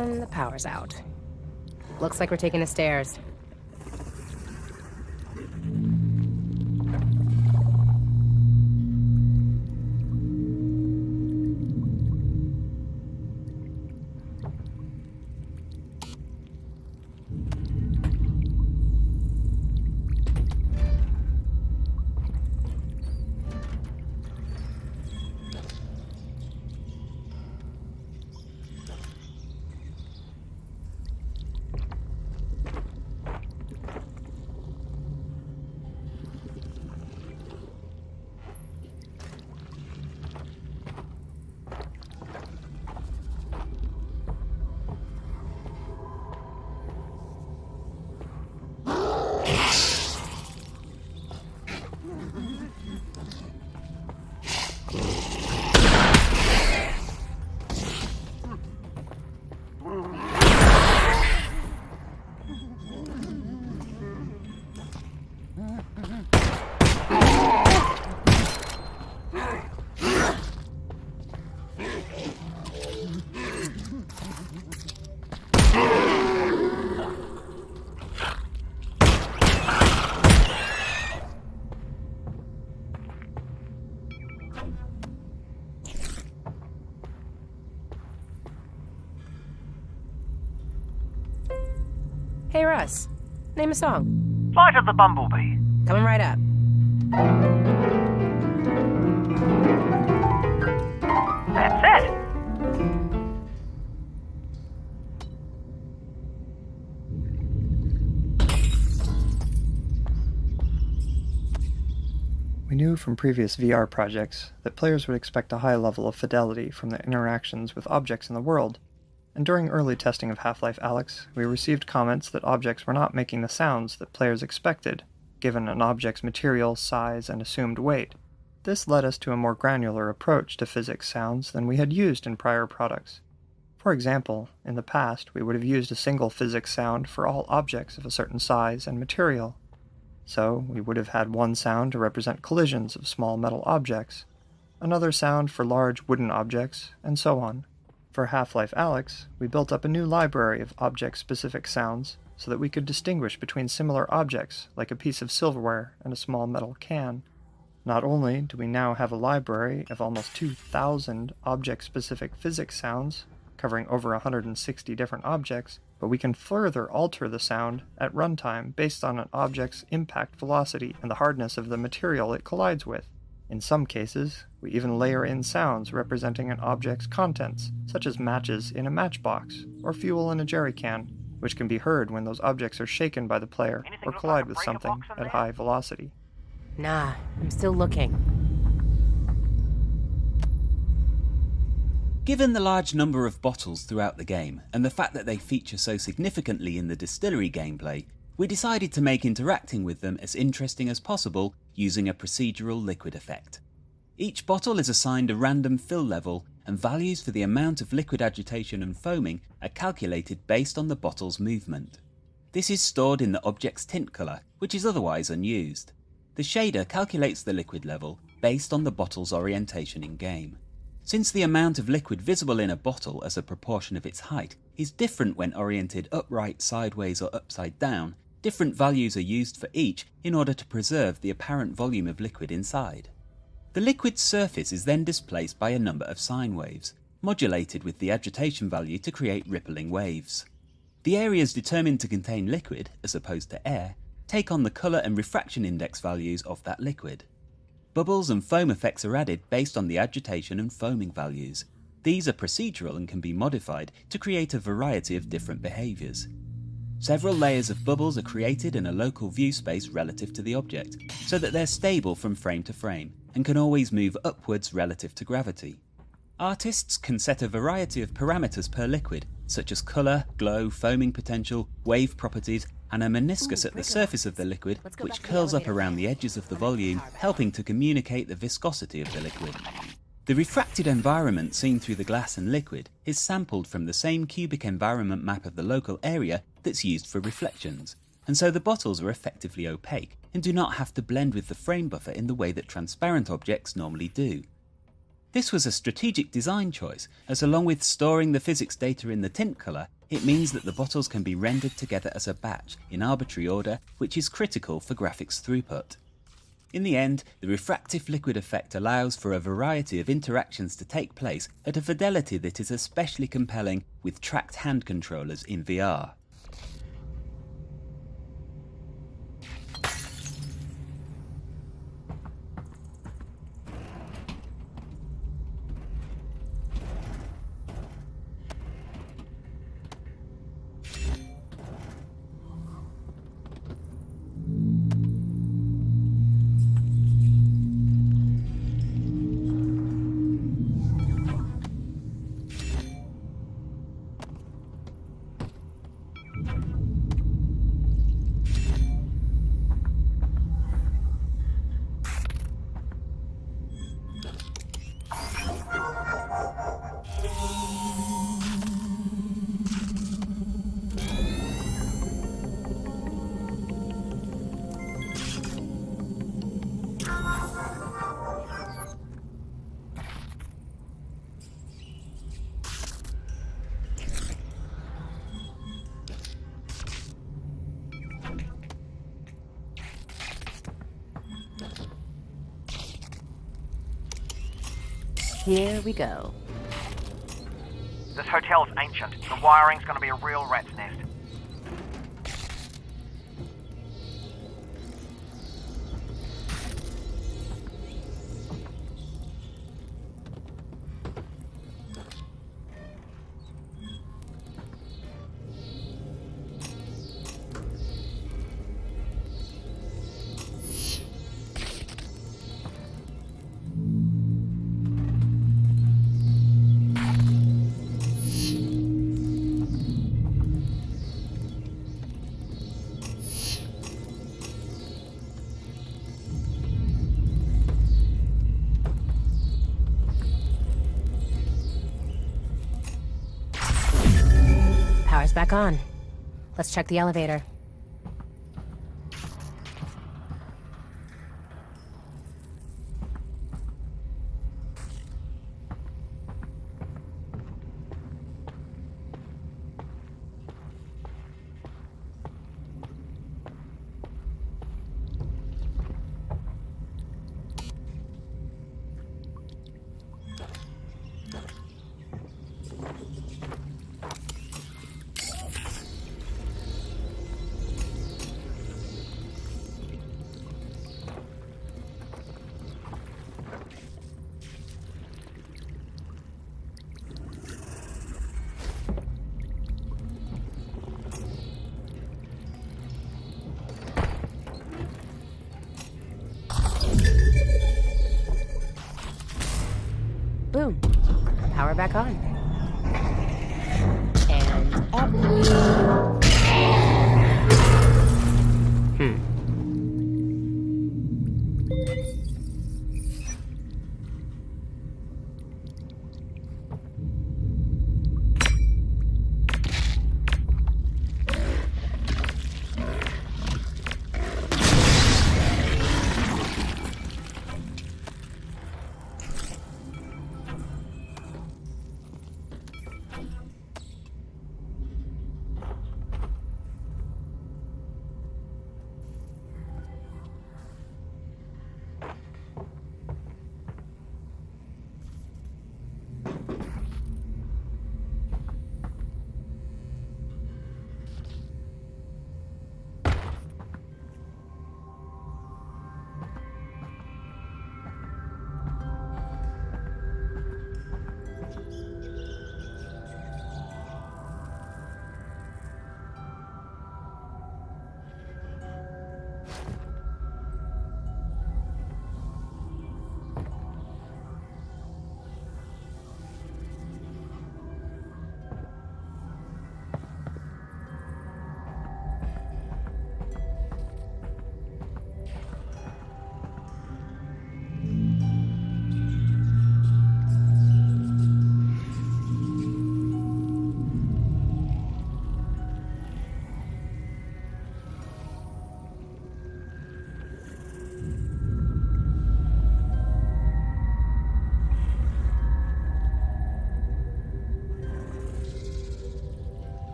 And the power's out. Looks like we're taking the stairs. Hey Russ, name a song. Flight of the Bumblebee. Coming right up. That's it. We knew from previous VR projects that players would expect a high level of fidelity from their interactions with objects in the world, and during early testing of Half Life Alyx, we received comments that objects were not making the sounds that players expected, given an object's material, size, and assumed weight. This led us to a more granular approach to physics sounds than we had used in prior products. For example, in the past, we would have used a single physics sound for all objects of a certain size and material. So, we would have had one sound to represent collisions of small metal objects, another sound for large wooden objects, and so on. For Half-Life Alyx, we built up a new library of object-specific sounds so that we could distinguish between similar objects, like a piece of silverware and a small metal can. Not only do we now have a library of almost 2,000 object-specific physics sounds, covering over 160 different objects, but we can further alter the sound at runtime based on an object's impact velocity and the hardness of the material it collides with. In some cases, we even layer in sounds representing an object's contents, such as matches in a matchbox or fuel in a jerry can, which can be heard when those objects are shaken by the player or collide with something at high velocity. Nah, I'm still looking. Given the large number of bottles throughout the game, and the fact that they feature so significantly in the distillery gameplay, we decided to make interacting with them as interesting as possible using a procedural liquid effect. Each bottle is assigned a random fill level, and values for the amount of liquid agitation and foaming are calculated based on the bottle's movement. This is stored in the object's tint colour, which is otherwise unused. The shader calculates the liquid level based on the bottle's orientation in-game. Since the amount of liquid visible in a bottle as a proportion of its height is different when oriented upright, sideways or upside down, different values are used for each in order to preserve the apparent volume of liquid inside. The liquid's surface is then displaced by a number of sine waves, modulated with the agitation value to create rippling waves. The areas determined to contain liquid, as opposed to air, take on the colour and refraction index values of that liquid. Bubbles and foam effects are added based on the agitation and foaming values. These are procedural and can be modified to create a variety of different behaviours. Several layers of bubbles are created in a local view space relative to the object, so that they're stable from frame to frame, and can always move upwards relative to gravity. Artists can set a variety of parameters per liquid, such as colour, glow, foaming potential, wave properties, and a meniscus at the surface of the liquid which curls up around the edges of the volume, helping to communicate the viscosity of the liquid. The refracted environment seen through the glass and liquid is sampled from the same cubic environment map of the local area that's used for reflections, and so the bottles are effectively opaque and do not have to blend with the frame buffer in the way that transparent objects normally do. This was a strategic design choice, as along with storing the physics data in the tint colour, it means that the bottles can be rendered together as a batch in arbitrary order, which is critical for graphics throughput. In the end, the refractive liquid effect allows for a variety of interactions to take place at a fidelity that is especially compelling with tracked hand controllers in VR. Here we go. This hotel's ancient. The wiring's gonna be a real rat's nest. Power's back on. Let's check the elevator. Boom. Power back on. And up we...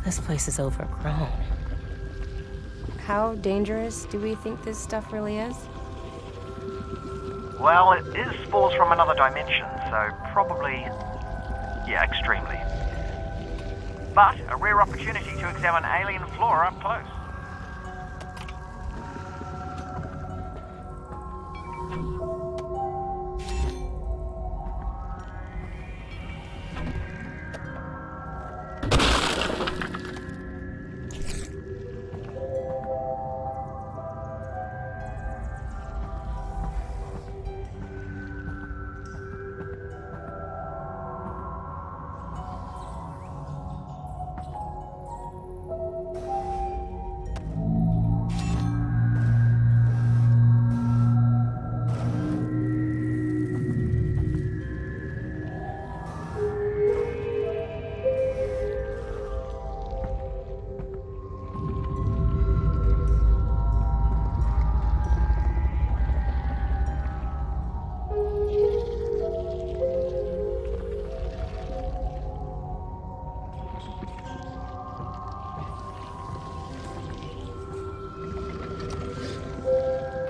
This place is overgrown. How dangerous do we think this stuff really is? Well, it is spores from another dimension, so probably... yeah, extremely. But a rare opportunity to examine alien flora up close.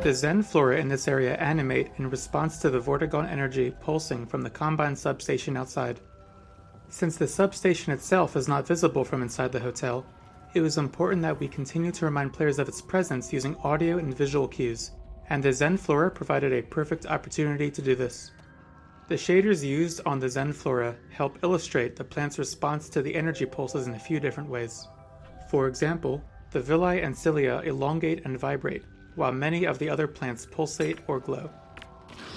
The Zen flora in this area animate in response to the Vortigaunt energy pulsing from the Combine substation outside. Since the substation itself is not visible from inside the hotel, it was important that we continue to remind players of its presence using audio and visual cues, and the Zen flora provided a perfect opportunity to do this. The shaders used on the Zen flora help illustrate the plant's response to the energy pulses in a few different ways. For example, the villi and cilia elongate and vibrate, while many of the other plants pulsate or glow.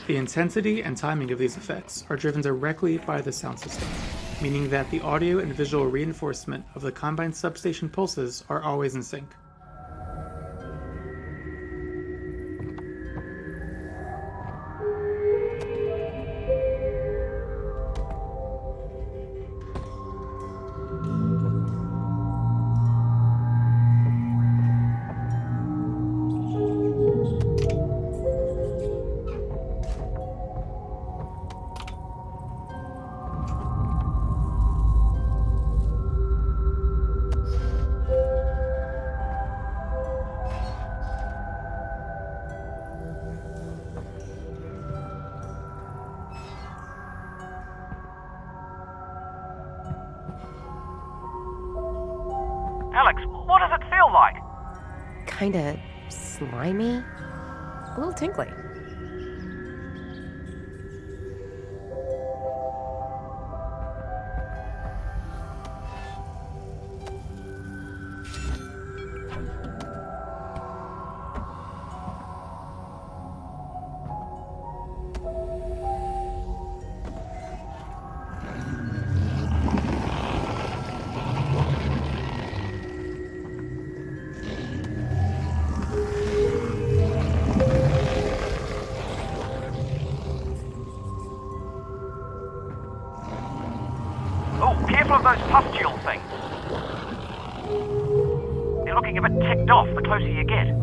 The intensity and timing of these effects are driven directly by the sound system, meaning that the audio and visual reinforcement of the Combine substation pulses are always in sync. Alex, what does it feel like? Kinda slimy? A little tinkly. Careful of those pustule things. They're looking a bit ticked off the closer you get.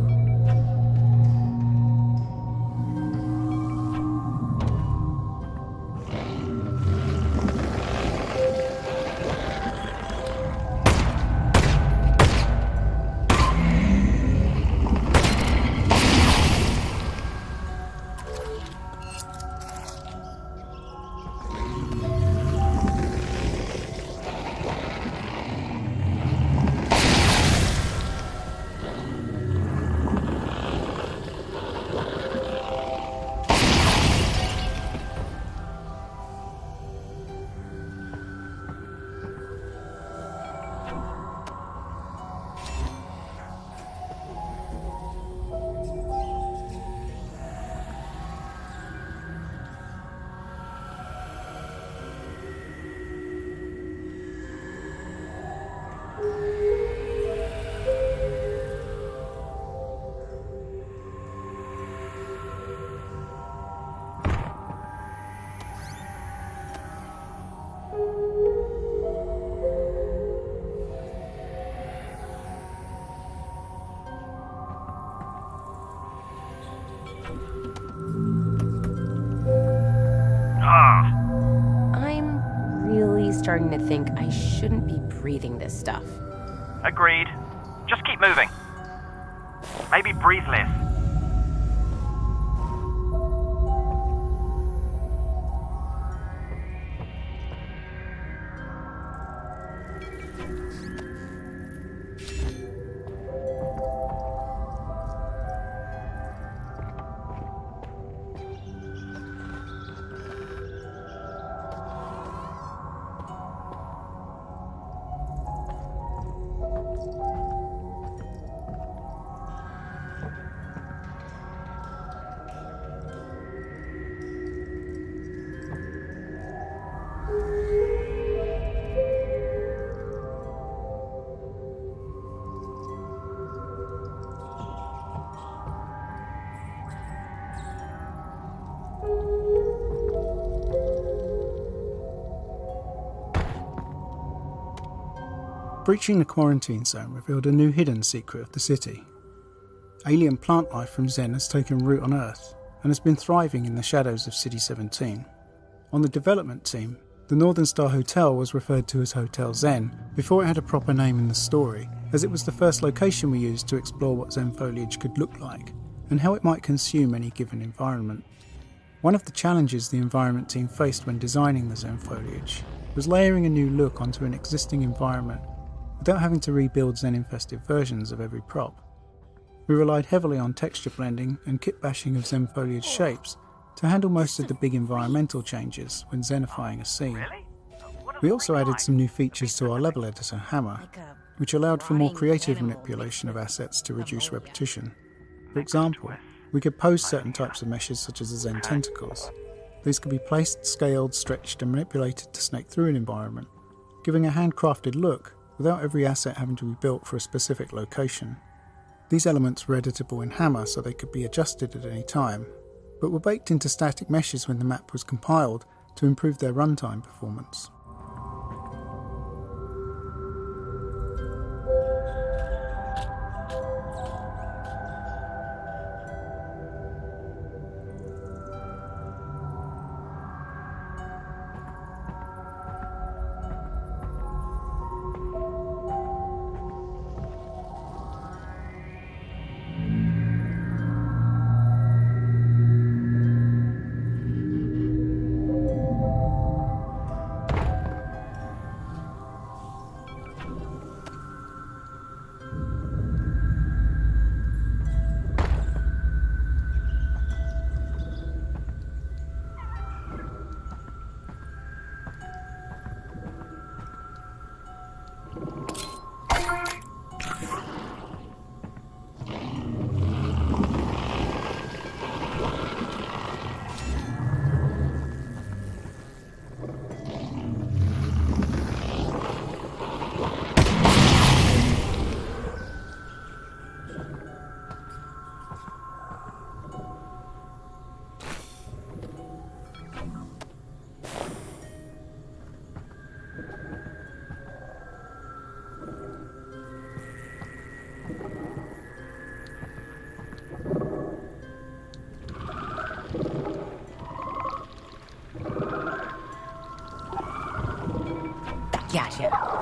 I'm really starting to think I shouldn't be breathing this stuff. Agreed. Just keep moving. Maybe breathe less. Breaching the quarantine zone revealed a new hidden secret of the city. Alien plant life from Xen has taken root on Earth and has been thriving in the shadows of City 17. On the development team, the Northern Star Hotel was referred to as Hotel Xen before it had a proper name in the story, as it was the first location we used to explore what Xen foliage could look like and how it might consume any given environment. One of the challenges the environment team faced when designing the Xen foliage was layering a new look onto an existing environment without having to rebuild Xen-infested versions of every prop. We relied heavily on texture blending and kit bashing of Xen foliage shapes to handle most of the big environmental changes when Xenifying a scene. Really? We also added some new features to our level editor, Hammer, which allowed for more creative manipulation of assets to reduce repetition. For example, we could pose certain types of meshes such as the Xen tentacles. These could be placed, scaled, stretched and manipulated to snake through an environment, giving a handcrafted look without every asset having to be built for a specific location. These elements were editable in Hammer so they could be adjusted at any time, but were baked into static meshes when the map was compiled to improve their runtime performance. Gotcha.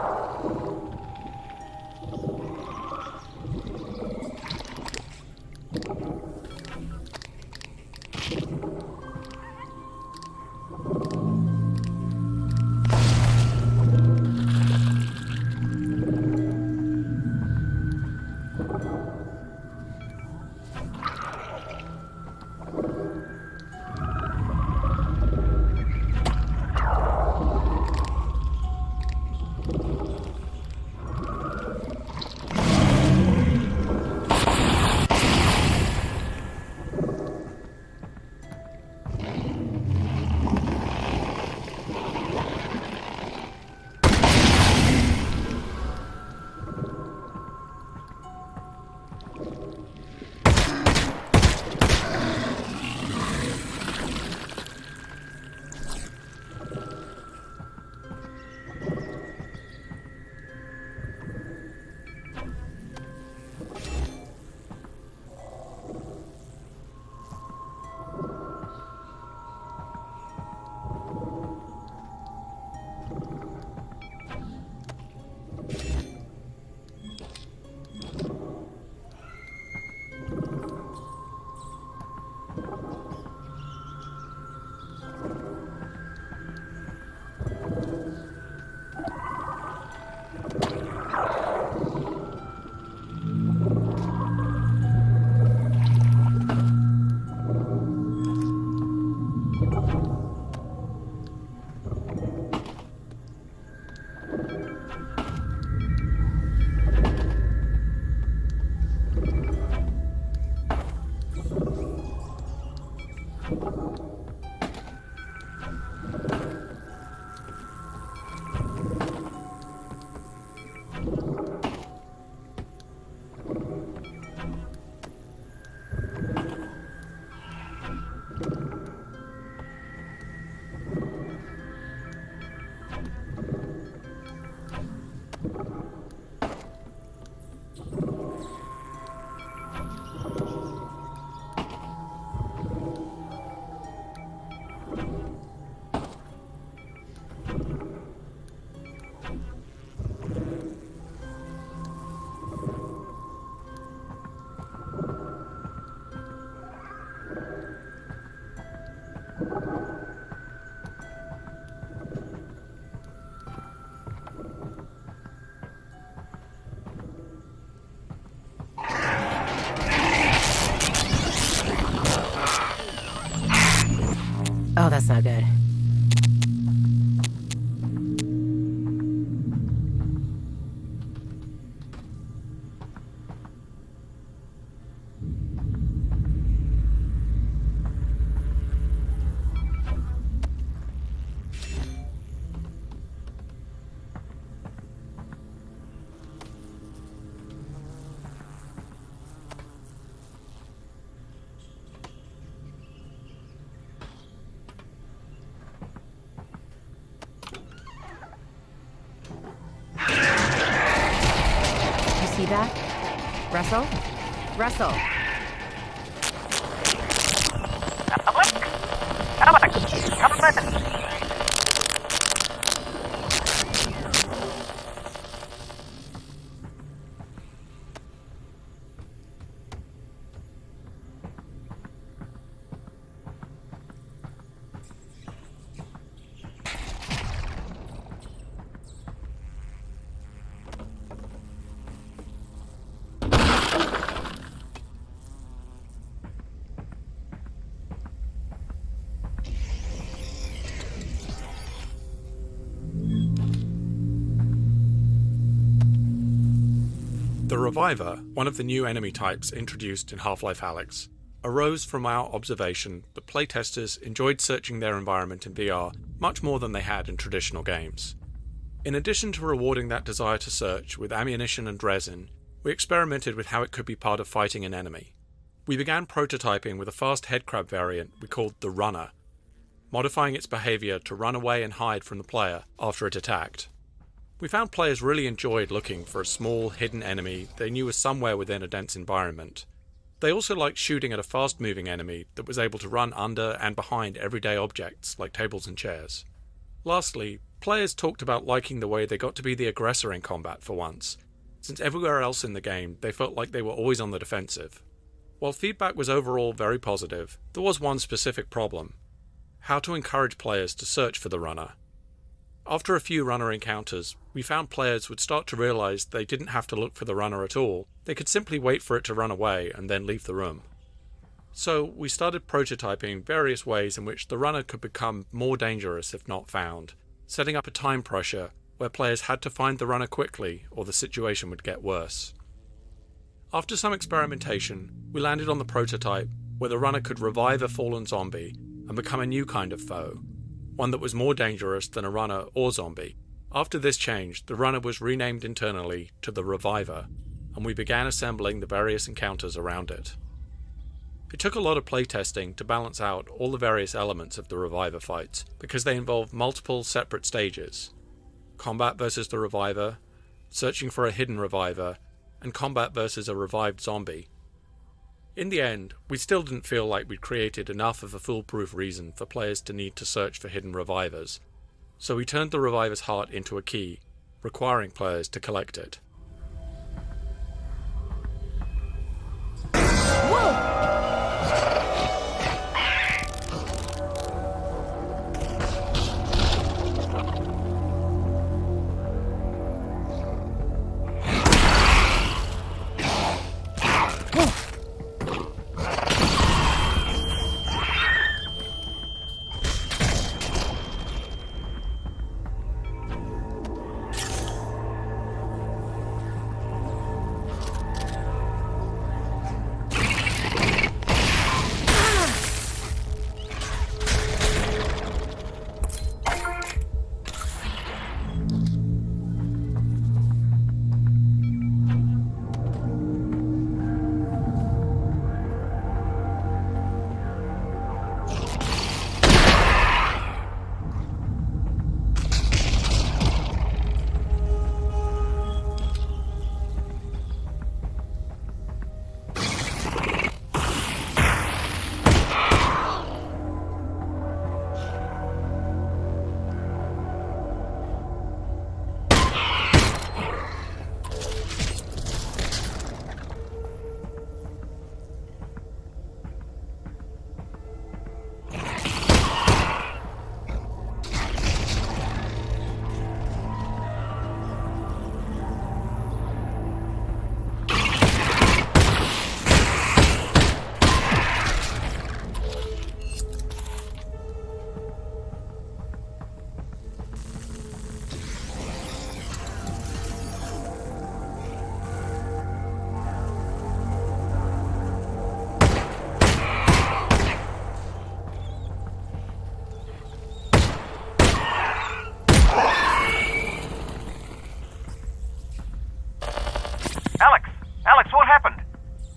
That's not good. See that? Russell? Russell! Alex! Come in! The Reviver, one of the new enemy types introduced in Half Life Alyx, arose from our observation that playtesters enjoyed searching their environment in VR much more than they had in traditional games. In addition to rewarding that desire to search with ammunition and resin, we experimented with how it could be part of fighting an enemy. We began prototyping with a fast headcrab variant we called the Runner, modifying its behaviour to run away and hide from the player after it attacked. We found players really enjoyed looking for a small, hidden enemy they knew was somewhere within a dense environment. They also liked shooting at a fast-moving enemy that was able to run under and behind everyday objects like tables and chairs. Lastly, players talked about liking the way they got to be the aggressor in combat for once, since everywhere else in the game they felt like they were always on the defensive. While feedback was overall very positive, there was one specific problem: how to encourage players to search for the Runner. After a few Runner encounters, we found players would start to realise they didn't have to look for the Runner at all, they could simply wait for it to run away and then leave the room. So we started prototyping various ways in which the Runner could become more dangerous if not found, setting up a time pressure where players had to find the Runner quickly or the situation would get worse. After some experimentation, we landed on the prototype where the Runner could revive a fallen zombie and become a new kind of foe, one that was more dangerous than a Runner or zombie. After this change, the Runner was renamed internally to the Reviver, and we began assembling the various encounters around it. It took a lot of playtesting to balance out all the various elements of the Reviver fights, because they involved multiple separate stages: combat versus the Reviver, searching for a hidden Reviver, and combat versus a revived zombie. In the end, we still didn't feel like we'd created enough of a foolproof reason for players to need to search for hidden Revivers, so we turned the Reviver's heart into a key, requiring players to collect it.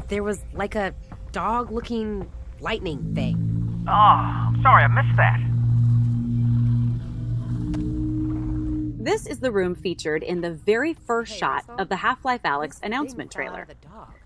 There was like a dog-looking lightning thing. Oh, I'm sorry, I missed that. This is the room featured in the very first shot of the Half Life Alyx announcement trailer.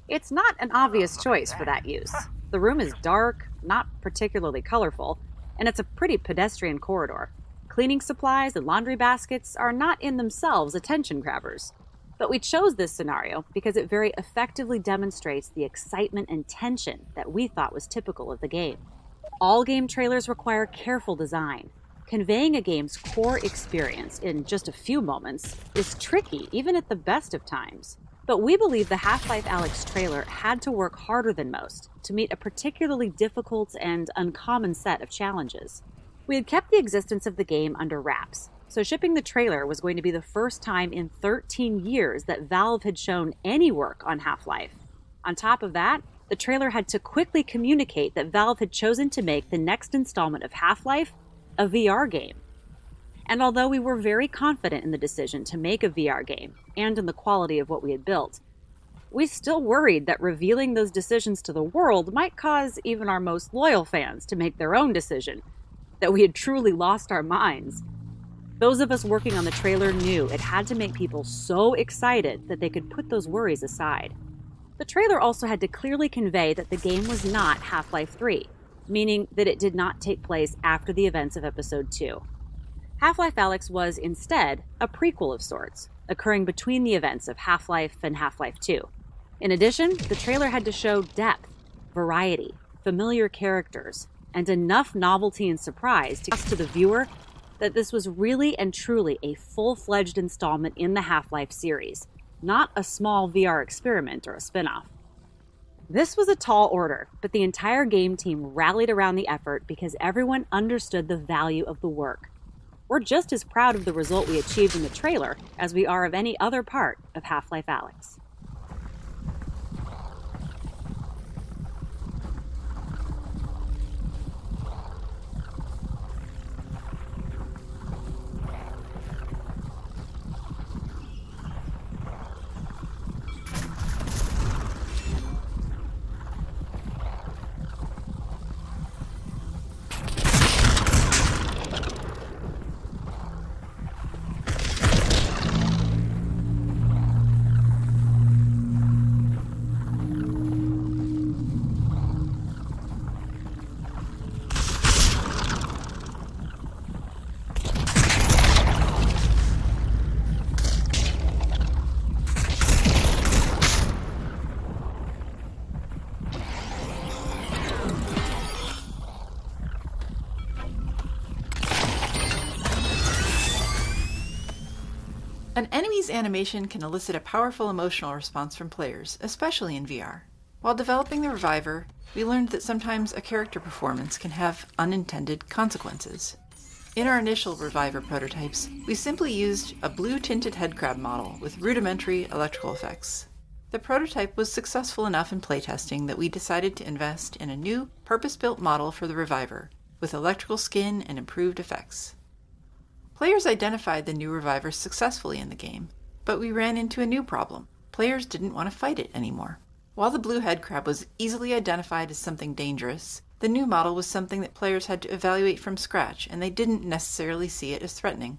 It's not an obvious choice for that use. The room is dark, not particularly colorful, and it's a pretty pedestrian corridor. Cleaning supplies and laundry baskets are not in themselves attention grabbers. But we chose this scenario because it very effectively demonstrates the excitement and tension that we thought was typical of the game. All game trailers require careful design. Conveying a game's core experience in just a few moments is tricky, even at the best of times. But we believe the Half Life Alyx trailer had to work harder than most to meet a particularly difficult and uncommon set of challenges. We had kept the existence of the game under wraps, so shipping the trailer was going to be the first time in 13 years that Valve had shown any work on Half-Life. On top of that, the trailer had to quickly communicate that Valve had chosen to make the next installment of Half-Life a VR game. And although we were very confident in the decision to make a VR game and in the quality of what we had built, we still worried that revealing those decisions to the world might cause even our most loyal fans to make their own decision, that we had truly lost our minds. Those of us working on the trailer knew it had to make people so excited that they could put those worries aside. The trailer also had to clearly convey that the game was not Half-Life 3, meaning that it did not take place after the events of Episode 2. Half-Life Alyx was instead a prequel of sorts, occurring between the events of Half-Life and Half-Life 2. In addition, the trailer had to show depth, variety, familiar characters, and enough novelty and surprise to the viewer that this was really and truly a full-fledged installment in the Half-Life series, not a small VR experiment or a spin-off. This was a tall order, but the entire game team rallied around the effort because everyone understood the value of the work. We're just as proud of the result we achieved in the trailer as we are of any other part of Half-Life Alyx. An enemy's animation can elicit a powerful emotional response from players, especially in VR. While developing the Reviver, we learned that sometimes a character performance can have unintended consequences. In our initial Reviver prototypes, we simply used a blue-tinted headcrab model with rudimentary electrical effects. The prototype was successful enough in playtesting that we decided to invest in a new, purpose-built model for the Reviver, with electrical skin and improved effects. Players identified the new Reviver successfully in the game, but we ran into a new problem. Players didn't want to fight it anymore. While the blue headcrab was easily identified as something dangerous, the new model was something that players had to evaluate from scratch, and they didn't necessarily see it as threatening.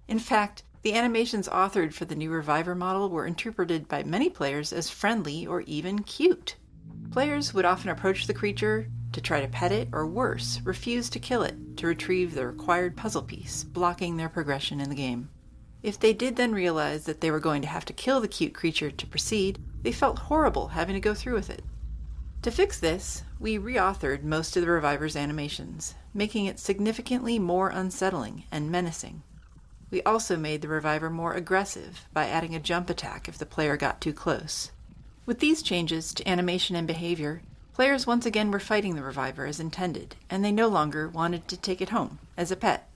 In fact, the animations authored for the new Reviver model were interpreted by many players as friendly or even cute. Players would often approach the creature to try to pet it, or worse, refuse to kill it to retrieve the required puzzle piece, blocking their progression in the game. If they did then realize that they were going to have to kill the cute creature to proceed, they felt horrible having to go through with it. To fix this, we reauthored most of the Reviver's animations, making it significantly more unsettling and menacing. We also made the Reviver more aggressive by adding a jump attack if the player got too close. With these changes to animation and behavior, players once again were fighting the Reviver as intended, and they no longer wanted to take it home as a pet.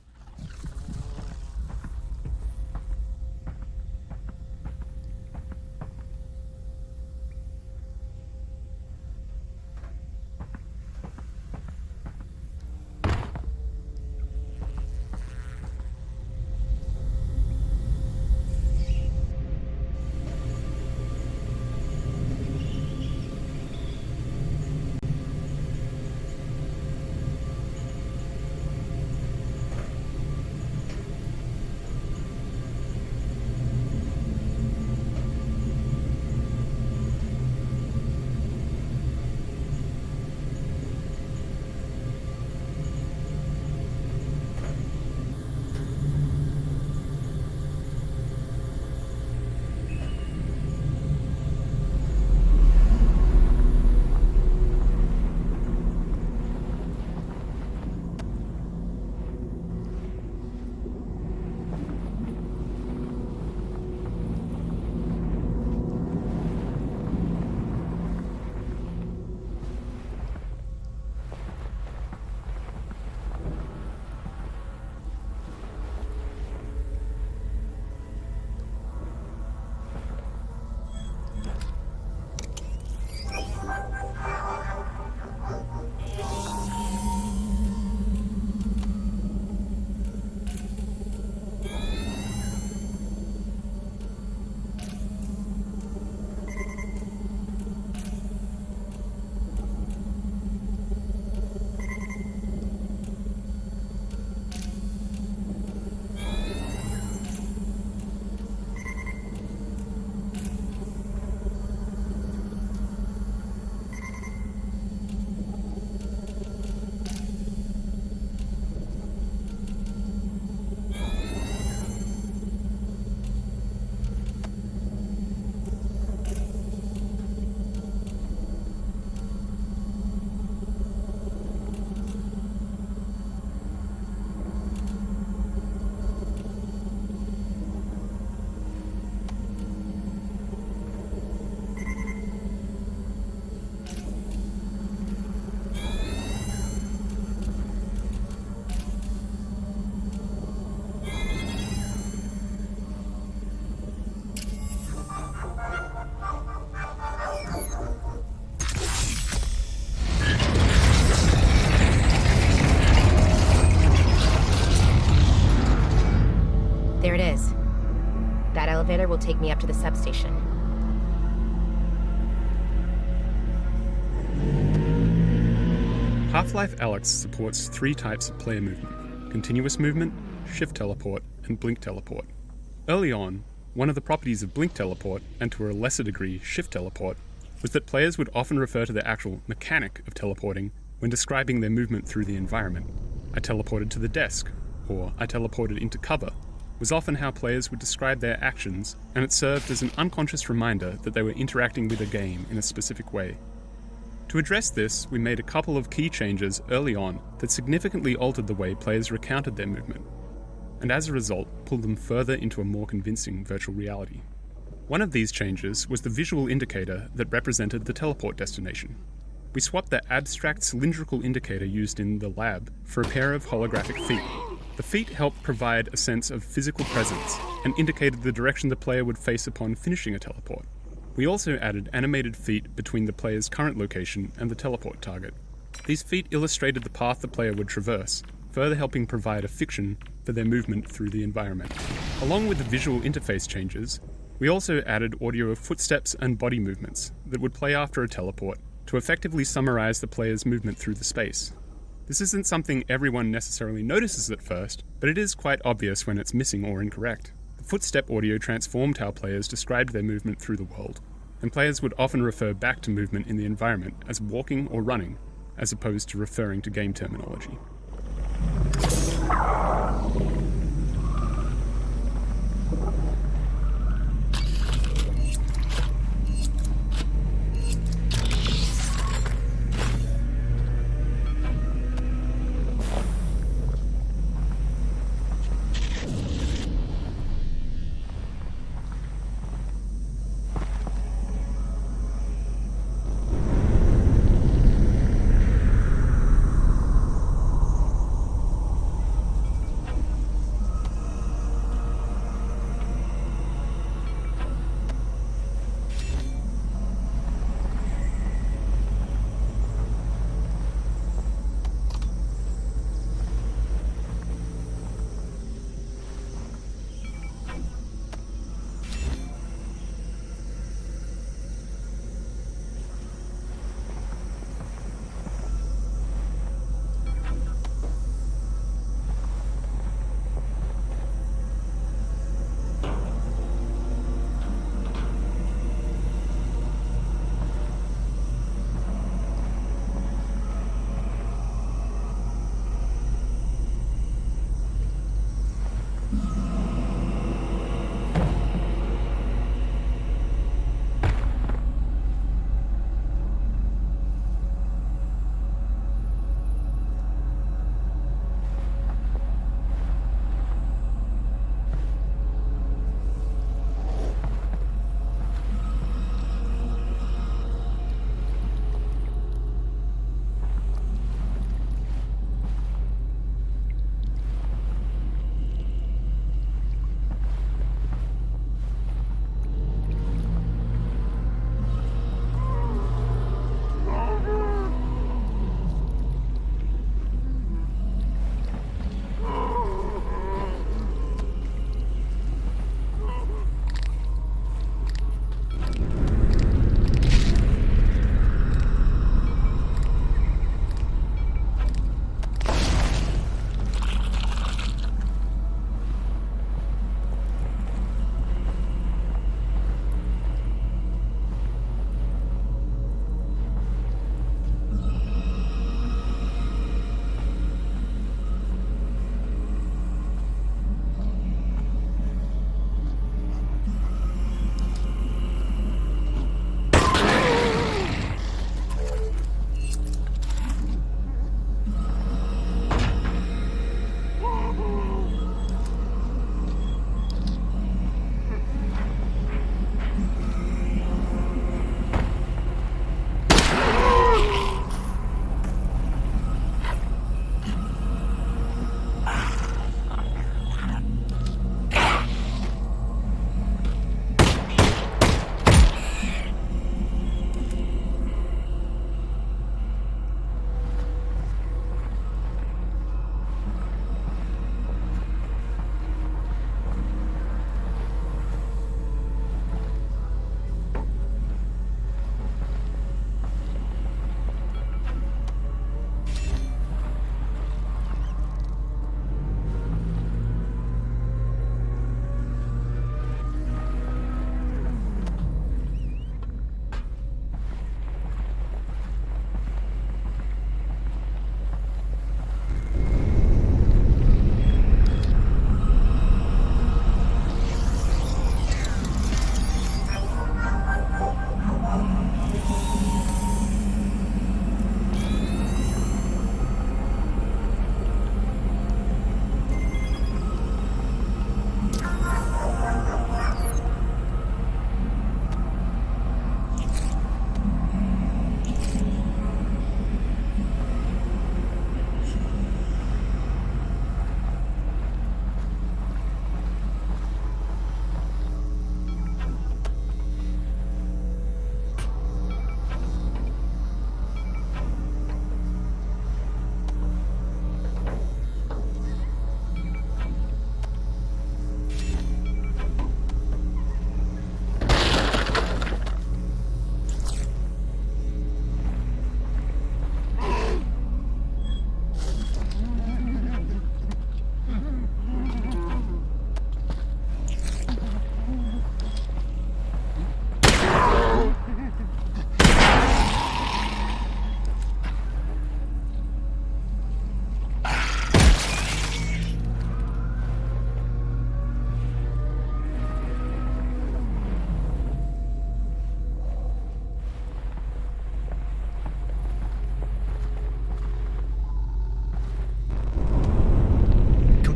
There it is. That elevator will take me up to the substation. Half Life Alyx supports 3 types of player movement: continuous movement, shift teleport, and blink teleport. Early on, one of the properties of blink teleport, and to a lesser degree shift teleport, was that players would often refer to the actual mechanic of teleporting when describing their movement through the environment. I teleported to the desk, or I teleported into cover, was often how players would describe their actions, and it served as an unconscious reminder that they were interacting with a game in a specific way. To address this, we made a couple of key changes early on that significantly altered the way players recounted their movement, and as a result, pulled them further into a more convincing virtual reality. One of these changes was the visual indicator that represented the teleport destination. We swapped the abstract cylindrical indicator used in the lab for a pair of holographic feet. The feet helped provide a sense of physical presence and indicated the direction the player would face upon finishing a teleport. We also added animated feet between the player's current location and the teleport target. These feet illustrated the path the player would traverse, further helping provide a fiction for their movement through the environment. Along with the visual interface changes, we also added audio of footsteps and body movements that would play after a teleport to effectively summarize the player's movement through the space. This isn't something everyone necessarily notices at first, but it is quite obvious when it's missing or incorrect. The footstep audio transformed how players described their movement through the world, and players would often refer back to movement in the environment as walking or running, as opposed to referring to game terminology.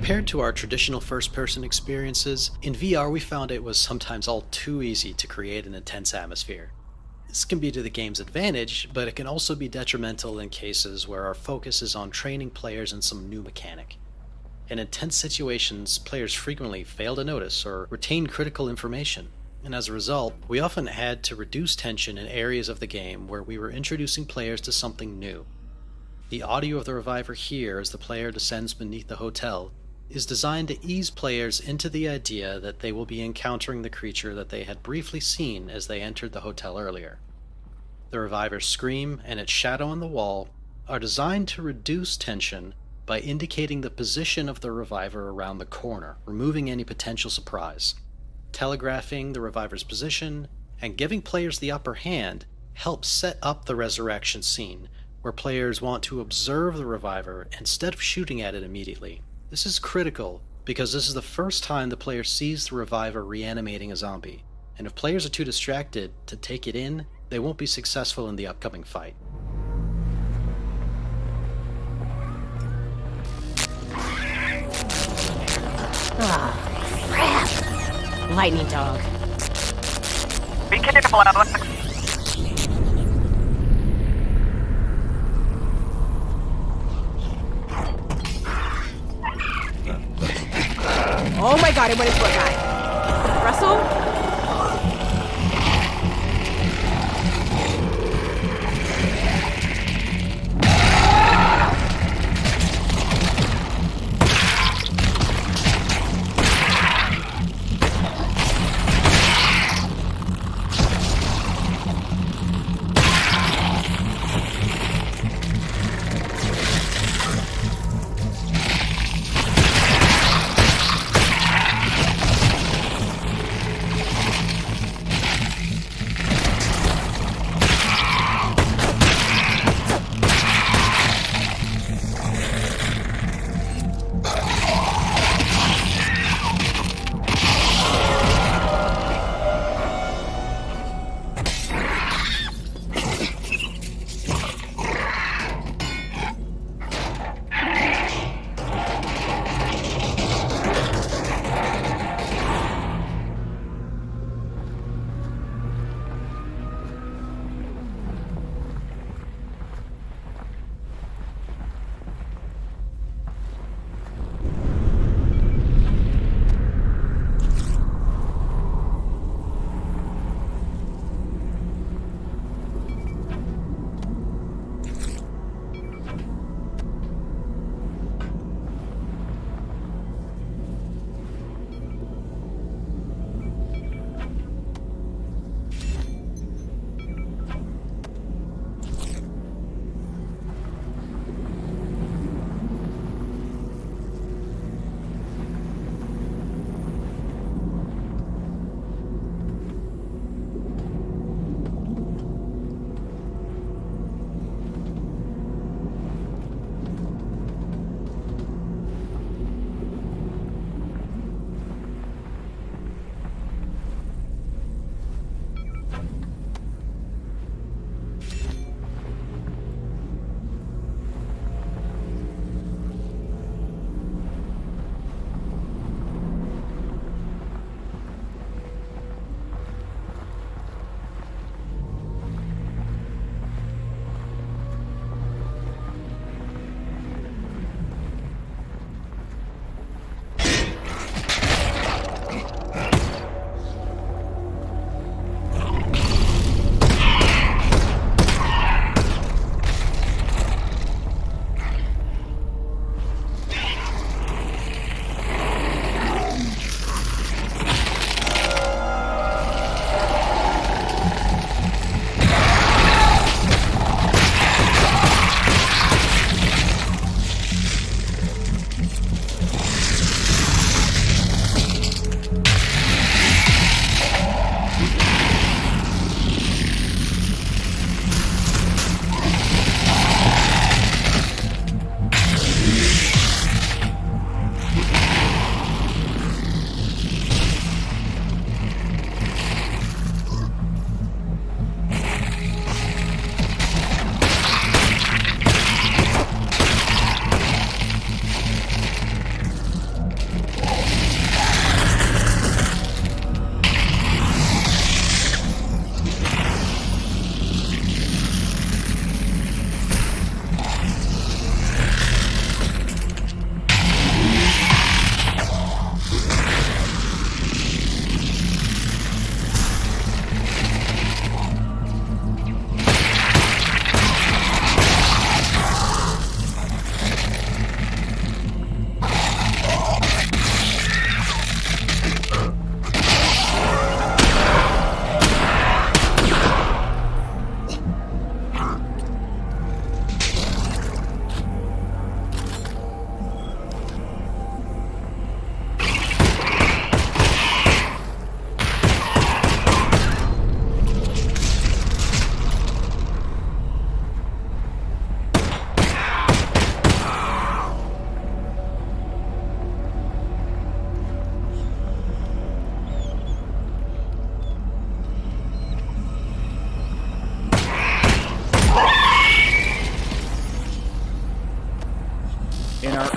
Compared to our traditional first-person experiences, in VR we found it was sometimes all too easy to create an intense atmosphere. This can be to the game's advantage, but it can also be detrimental in cases where our focus is on training players in some new mechanic. In intense situations, players frequently fail to notice or retain critical information, and as a result, we often had to reduce tension in areas of the game where we were introducing players to something new. The audio of the reviver here as the player descends beneath the hotel is designed to ease players into the idea that they will be encountering the creature that they had briefly seen as they entered the hotel earlier. The reviver's scream and its shadow on the wall are designed to reduce tension by indicating the position of the reviver around the corner, removing any potential surprise. Telegraphing the reviver's position and giving players the upper hand helps set up the resurrection scene, where players want to observe the reviver instead of shooting at it immediately. This is critical because this is the first time the player sees the reviver reanimating a zombie, and if players are too distracted to take it in, they won't be successful in the upcoming fight. Ah, crap! Lightning dog. Be careful, Alex. Oh my god, it went into a guy. Russell?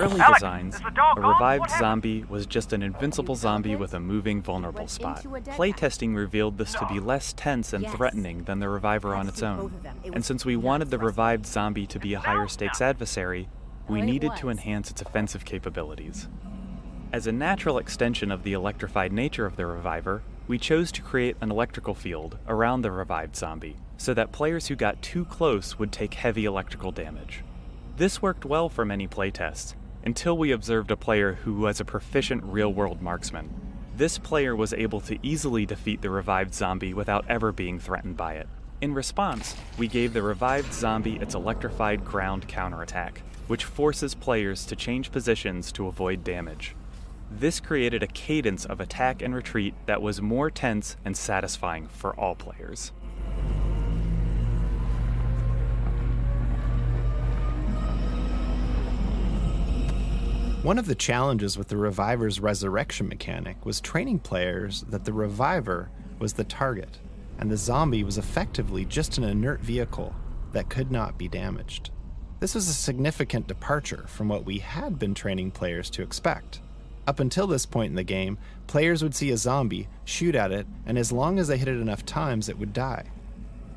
early Alex, designs, is the dog a gone? revived What happened? zombie was just an invincible zombie with a moving vulnerable spot. Playtesting revealed this to be less tense and threatening than the reviver on its own. And since we wanted the revived zombie to be a higher stakes adversary, we needed to enhance its offensive capabilities. As a natural extension of the electrified nature of the reviver, we chose to create an electrical field around the revived zombie, so that players who got too close would take heavy electrical damage. This worked well for many playtests, until we observed a player who was a proficient real-world marksman. This player was able to easily defeat the revived zombie without ever being threatened by it. In response, we gave the revived zombie its electrified ground counterattack, which forces players to change positions to avoid damage. This created a cadence of attack and retreat that was more tense and satisfying for all players. One of the challenges with the Reviver's resurrection mechanic was training players that the Reviver was the target, and the zombie was effectively just an inert vehicle that could not be damaged. This was a significant departure from what we had been training players to expect. Up until this point in the game, players would see a zombie, shoot at it, and as long as they hit it enough times, it would die.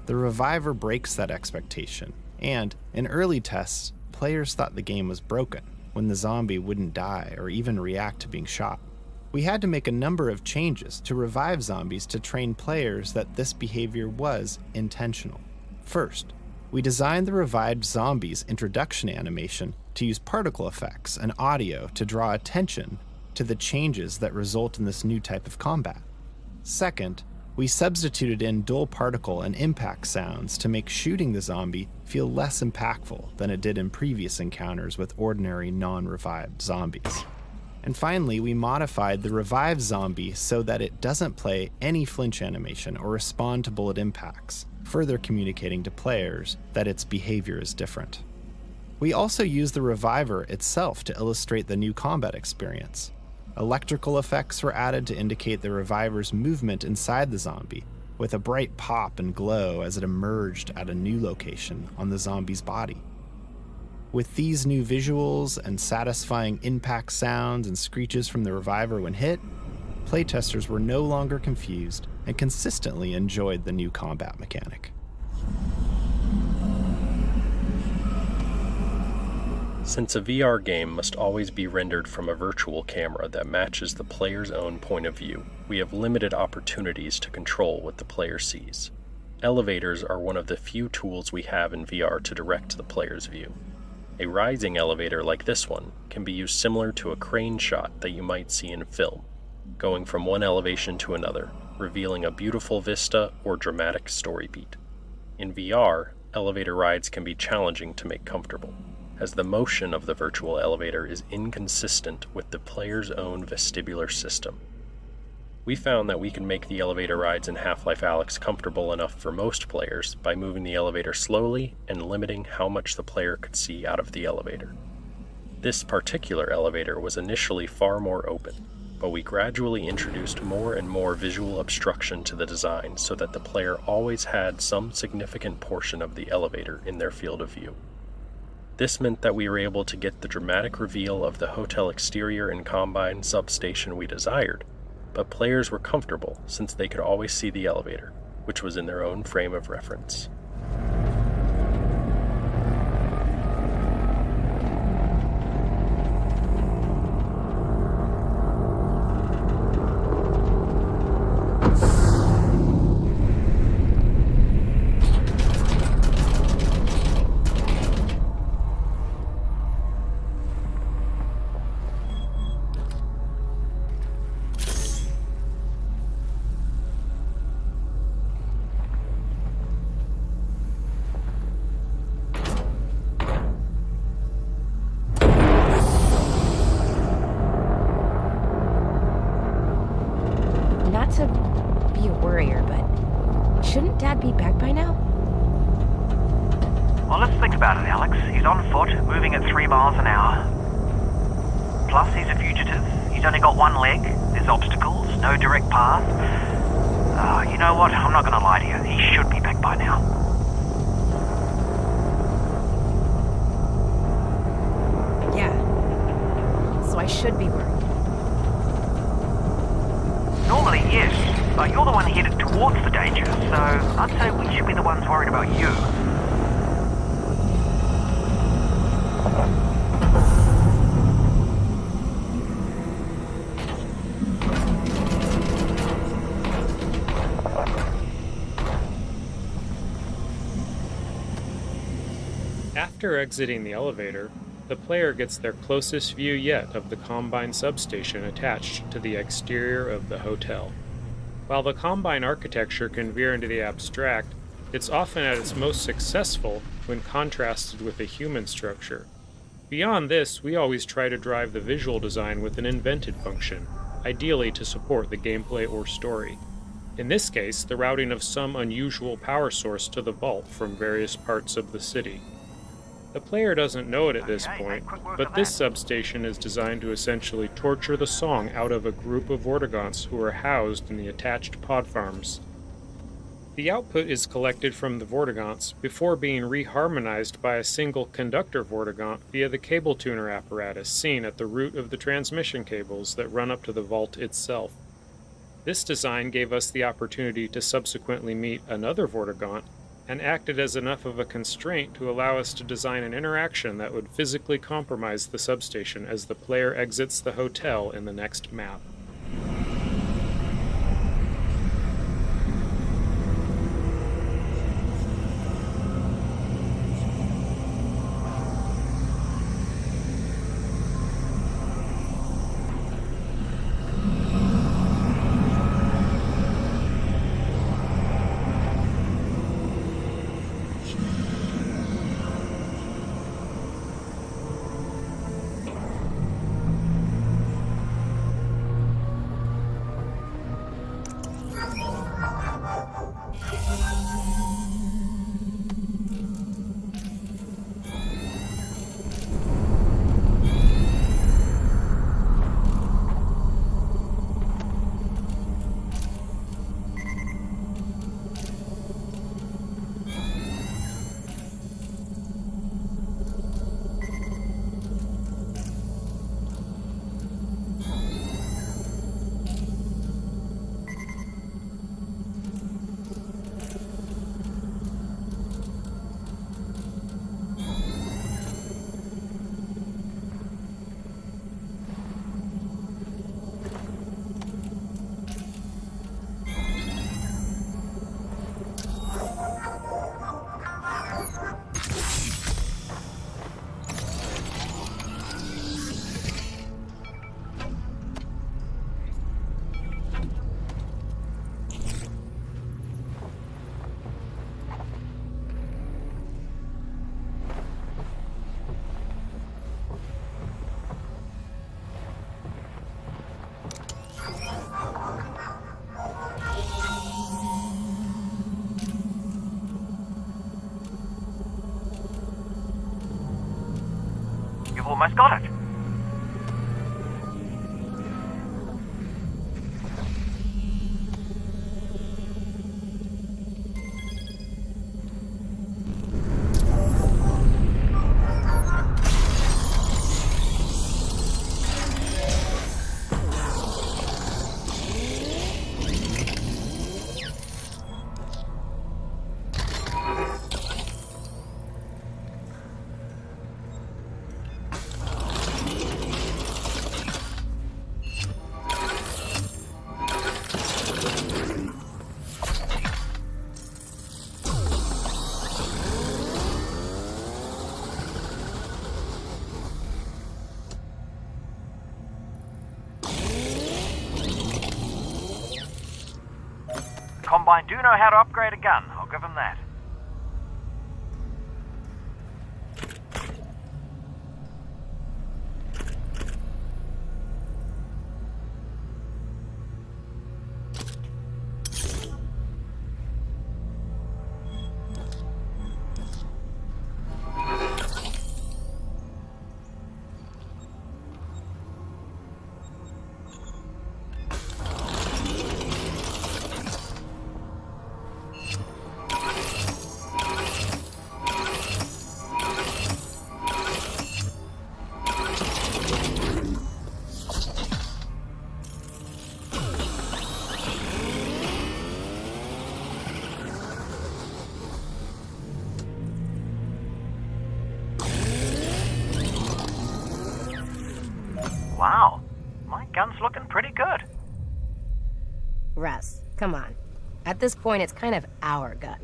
The Reviver breaks that expectation, and in early tests, players thought the game was broken when the zombie wouldn't die or even react to being shot. We had to make a number of changes to revive zombies to train players that this behavior was intentional. First, we designed the revived zombie's introduction animation to use particle effects and audio to draw attention to the changes that result in this new type of combat. Second, we substituted in dull particle and impact sounds to make shooting the zombie feel less impactful than it did in previous encounters with ordinary non-revived zombies. And finally, we modified the revived zombie so that it doesn't play any flinch animation or respond to bullet impacts, further communicating to players that its behavior is different. We also used the reviver itself to illustrate the new combat experience. Electrical effects were added to indicate the reviver's movement inside the zombie, with a bright pop and glow as it emerged at a new location on the zombie's body. With these new visuals and satisfying impact sounds and screeches from the reviver when hit, playtesters were no longer confused and consistently enjoyed the new combat mechanic. Since a VR game must always be rendered from a virtual camera that matches the player's own point of view, we have limited opportunities to control what the player sees. Elevators are one of the few tools we have in VR to direct the player's view. A rising elevator like this one can be used similar to a crane shot that you might see in film, going from one elevation to another, revealing a beautiful vista or dramatic story beat. In VR, elevator rides can be challenging to make comfortable, as the motion of the virtual elevator is inconsistent with the player's own vestibular system. We found that we can make the elevator rides in Half Life Alyx comfortable enough for most players by moving the elevator slowly and limiting how much the player could see out of the elevator. This particular elevator was initially far more open, but we gradually introduced more and more visual obstruction to the design so that the player always had some significant portion of the elevator in their field of view. This meant that we were able to get the dramatic reveal of the hotel exterior and Combine substation we desired, but players were comfortable since they could always see the elevator, which was in their own frame of reference. Not to be a worrier, but shouldn't Dad be back by now? Well, let's think about it, Alex. He's on foot, moving at 3 miles an hour. Plus, he's a fugitive. He's only got one leg. There's obstacles, no direct path. You know what? I'm not going to lie to you. He should be back by now. Yeah, so I should be worried. Normally, yes, but you're the one headed towards the danger, so I'd say we should be the ones worried about you. After exiting the elevator, the player gets their closest view yet of the Combine substation attached to the exterior of the hotel. While the Combine architecture can veer into the abstract, it's often at its most successful when contrasted with a human structure. Beyond this, we always try to drive the visual design with an invented function, ideally to support the gameplay or story. In this case, the routing of some unusual power source to the vault from various parts of the city. The player doesn't know it at this point, but this substation is designed to essentially torture the song out of a group of Vortigaunts who are housed in the attached pod farms. The output is collected from the Vortigaunts before being reharmonized by a single conductor Vortigaunt via the cable tuner apparatus seen at the root of the transmission cables that run up to the vault itself. This design gave us the opportunity to subsequently meet another Vortigaunt, and acted as enough of a constraint to allow us to design an interaction that would physically compromise the substation as the player exits the hotel in the next map. You've almost got it. Combine do know how to upgrade a gun, I'll give them that. this. Come on. At this point, it's kind of our gun.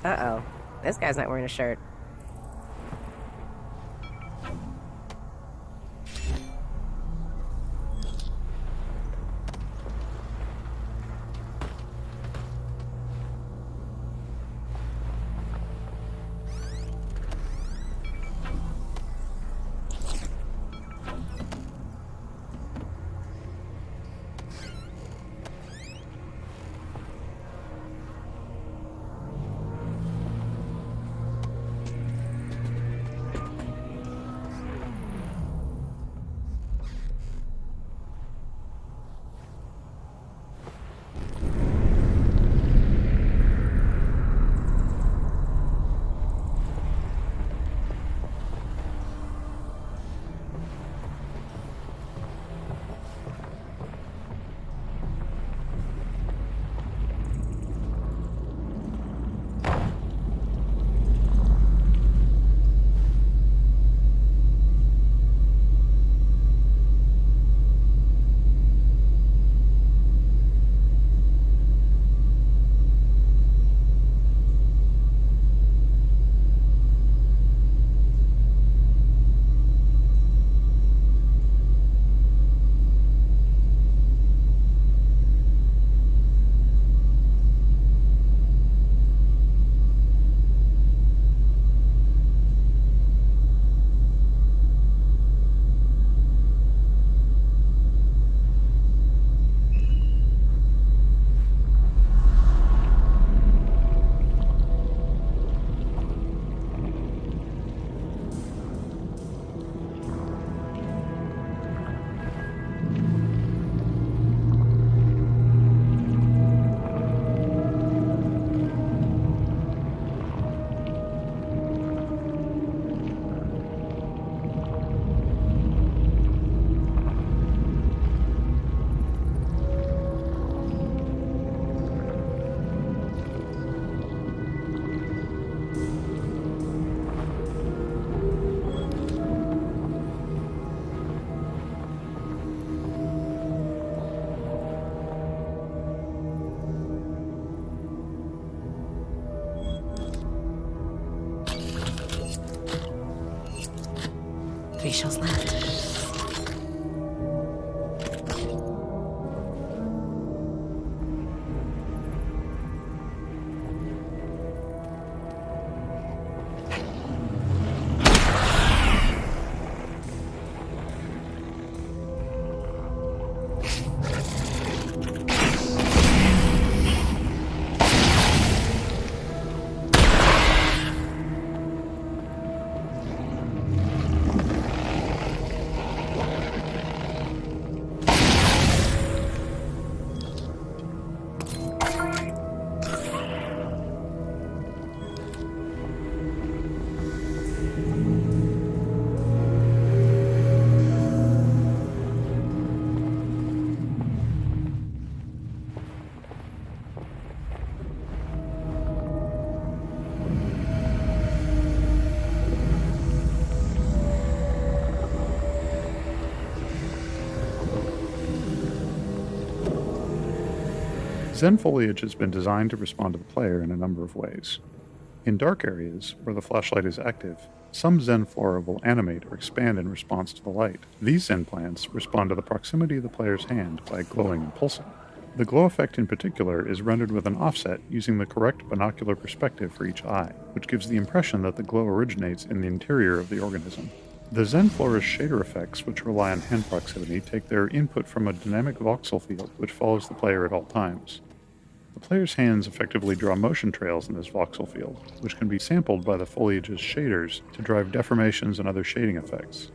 Uh-oh. This guy's not wearing a shirt. Shells left. Zen foliage has been designed to respond to the player in a number of ways. In dark areas, where the flashlight is active, some Zen flora will animate or expand in response to the light. These Zen plants respond to the proximity of the player's hand by glowing and pulsing. The glow effect in particular is rendered with an offset using the correct binocular perspective for each eye, which gives the impression that the glow originates in the interior of the organism. The Zen flora's shader effects, which rely on hand proximity, take their input from a dynamic voxel field which follows the player at all times. The player's hands effectively draw motion trails in this voxel field, which can be sampled by the foliage's shaders to drive deformations and other shading effects.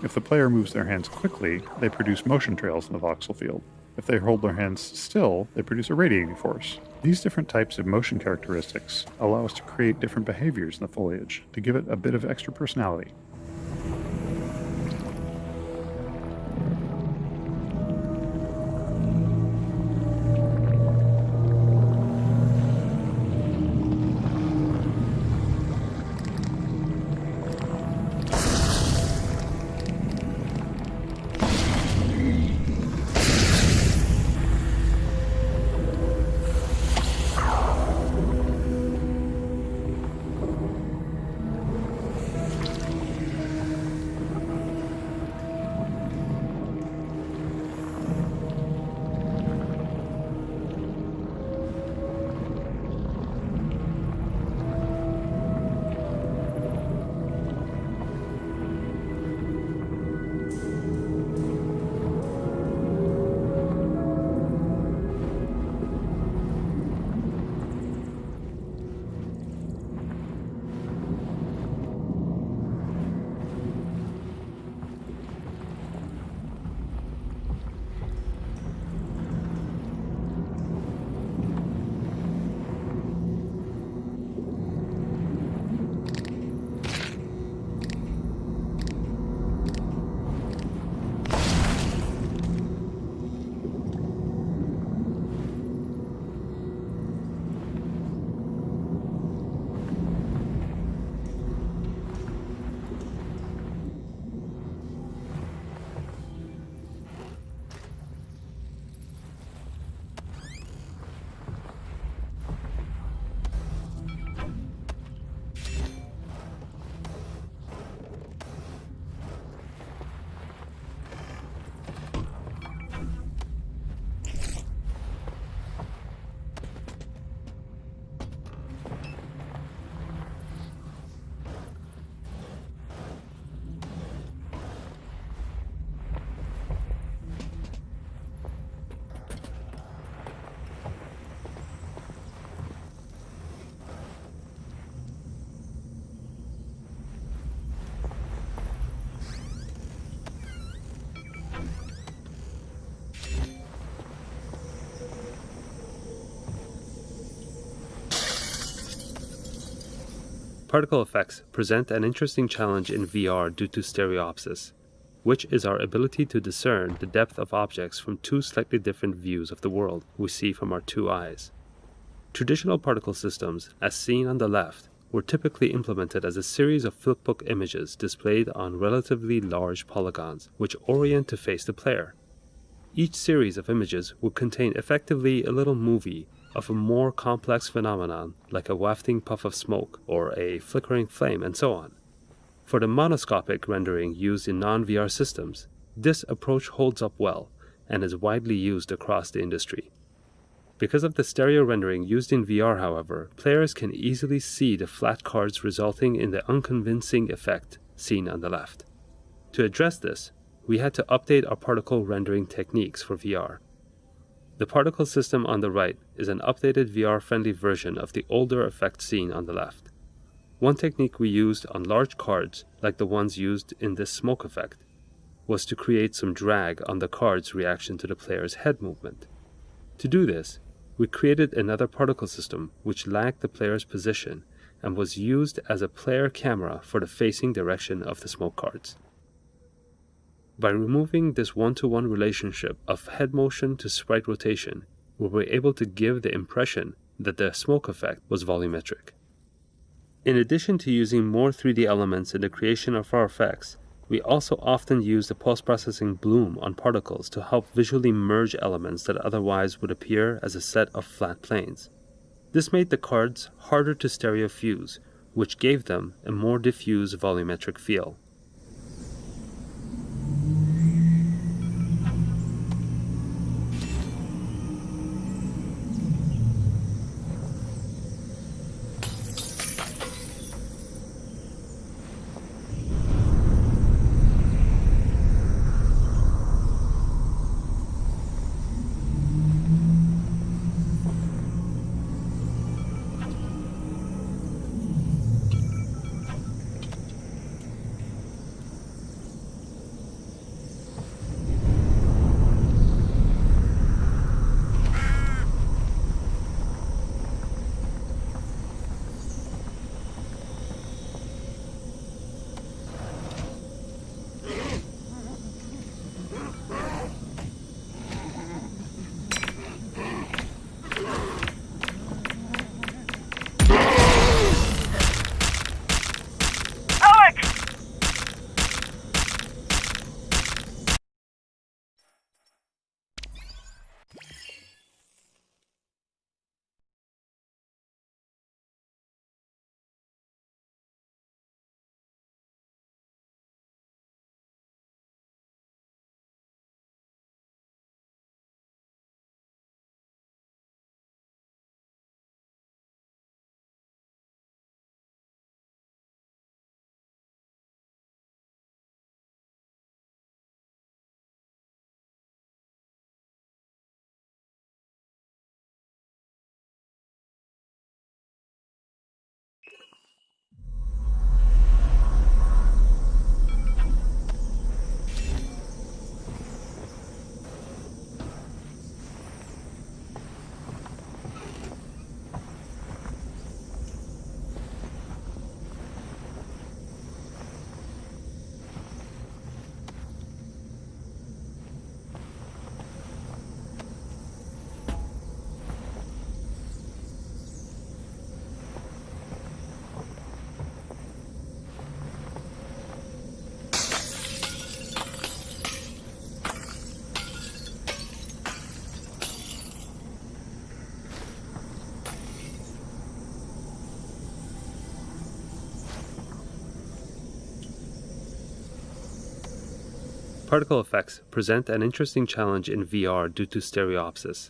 If the player moves their hands quickly, they produce motion trails in the voxel field. If they hold their hands still, they produce a radiating force. These different types of motion characteristics allow us to create different behaviors in the foliage to give it a bit of extra personality. Particle effects present an interesting challenge in VR due to stereopsis, which is our ability to discern the depth of objects from two slightly different views of the world we see from our two eyes. Traditional particle systems, as seen on the left, were typically implemented as a series of flipbook images displayed on relatively large polygons, which orient to face the player. Each series of images would contain effectively a little movie of a more complex phenomenon like a wafting puff of smoke or a flickering flame and so on. For the monoscopic rendering used in non-VR systems, this approach holds up well and is widely used across the industry. Because of the stereo rendering used in VR, however, players can easily see the flat cards resulting in the unconvincing effect seen on the left. To address this, we had to update our particle rendering techniques for VR. The particle system on the right is an updated VR-friendly version of the older effect seen on the left. One technique we used on large cards, like the ones used in this smoke effect, was to create some drag on the card's reaction to the player's head movement. To do this, we created another particle system which lagged the player's position and was used as a player camera for the facing direction of the smoke cards. By removing this one-to-one relationship of head motion to sprite rotation, we were able to give the impression that the smoke effect was volumetric. In addition to using more 3D elements in the creation of our effects, We also often use the post-processing bloom on particles to help visually merge elements that otherwise would appear as a set of flat planes. This made the cards harder to stereofuse, which gave them a more diffuse volumetric feel. Particle effects present an interesting challenge in VR due to stereopsis,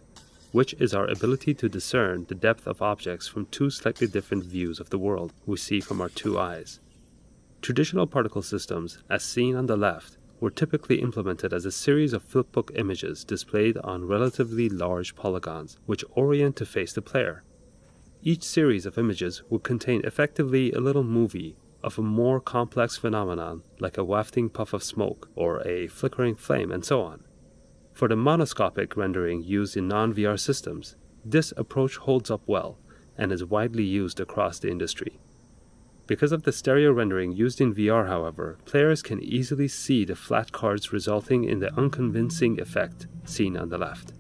which is our ability to discern the depth of objects from two slightly different views of the world we see from our two eyes. Traditional particle systems, as seen on the left, were typically implemented as a series of flipbook images displayed on relatively large polygons, which orient to face the player. Each series of images would contain effectively a little movie of a more complex phenomenon like a wafting puff of smoke or a flickering flame and so on. For the monoscopic rendering used in non-VR systems, this approach holds up well and is widely used across the industry. Because of the stereo rendering used in VR, however, players can easily see the flat cards resulting in the unconvincing effect seen on the left.